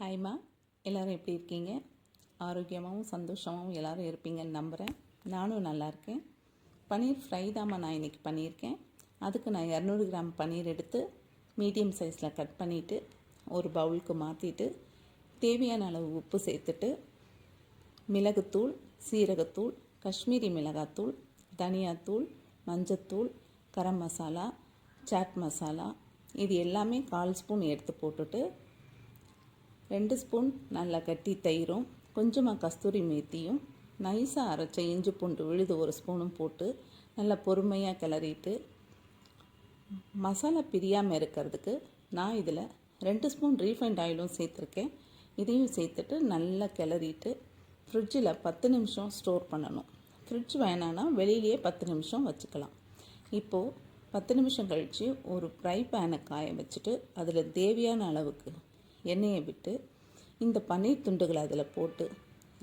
ஹாய்மா, எல்லோரும் எப்படி இருக்கீங்க? ஆரோக்கியமாகவும் சந்தோஷமாகவும் எல்லோரும் இருப்பீங்கன்னு நம்புகிறேன். நானும் நல்லா இருக்கேன். பன்னீர் ஃப்ரை தாம்மா நான் இன்றைக்கி பண்ணியிருக்கேன். அதுக்கு நான் 200 கிராம் பன்னீர் எடுத்து மீடியம் சைஸில் கட் பண்ணிவிட்டு ஒரு பவுலுக்கு மாற்றிட்டு தேவையான அளவு உப்பு சேர்த்துட்டு மிளகுத்தூள், சீரகத்தூள், காஷ்மீரி மிளகாத்தூள், தனியாத்தூள், மஞ்சத்தூள், கரம் மசாலா, சாட் மசாலா இது எல்லாமே 1/4 ஸ்பூன் எடுத்து போட்டுட்டு 2 ஸ்பூன் நல்லா கட்டி தயிரும் கொஞ்சமாக கஸ்தூரி மேத்தியும் நைஸாக அரைச்ச இஞ்சி பூண்டு விழுது 1 ஸ்பூனும் போட்டு நல்லா பொறுமையாக கிளறிட்டு மசாலா பிரியாமல் இருக்கிறதுக்கு நான் இதில் 2 ஸ்பூன் ரீஃபைண்ட் ஆயிலும் சேர்த்துருக்கேன். இதையும் சேர்த்துட்டு நல்லா கிளறிட்டு ஃப்ரிட்ஜில் 10 நிமிஷம் ஸ்டோர் பண்ணணும். ஃப்ரிட்ஜ் வேணான்னா வெளியிலேயே 10 நிமிஷம் வச்சுக்கலாம். இப்போது 10 நிமிஷம் கழித்து ஒரு ஃப்ரை பேனை காய வச்சுட்டு அதில் தேவையான அளவுக்கு எண்ணெயை விட்டு இந்த பன்னீர் துண்டுகளை அதில் போட்டு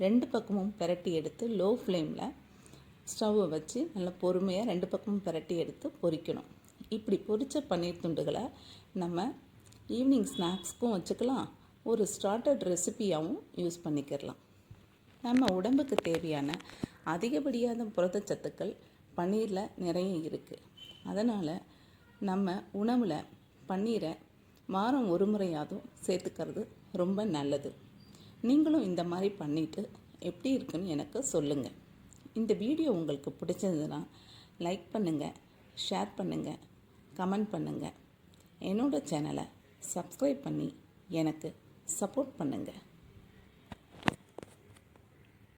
2 பக்கமும் பிரட்டி எடுத்து லோ ஃப்ளேமில் ஸ்டவ்வை வச்சு நல்லா பொறுமையாக 2 பக்கமும் பிரட்டி எடுத்து பொரிக்கணும். இப்படி பொரித்த பன்னீர் துண்டுகளை நம்ம ஈவினிங் ஸ்நாக்ஸ்க்கும் வச்சுக்கலாம், ஒரு ஸ்டார்டர்ட் ரெசிபியாகவும் யூஸ் பண்ணிக்கிடலாம். நம்ம உடம்புக்கு தேவையான அதிகப்படியான புரதச்சத்துக்கள் பன்னீரில் நிறைய இருக்குது. அதனால் நம்ம உணவில் பன்னீரை வாரம் ஒரு முறையாவது சேர்த்துக்கிறது ரொம்ப நல்லது. நீங்களும் இந்த மாதிரி பண்ணிவிட்டு எப்படி இருக்குன்னு எனக்கு சொல்லுங்கள். இந்த வீடியோ உங்களுக்கு பிடிச்சதுன்னா லைக் பண்ணுங்கள், ஷேர் பண்ணுங்கள், கமெண்ட் பண்ணுங்கள். என்னோடய சேனலை சப்ஸ்கிரைப் பண்ணி எனக்கு சப்போர்ட் பண்ணுங்கள்.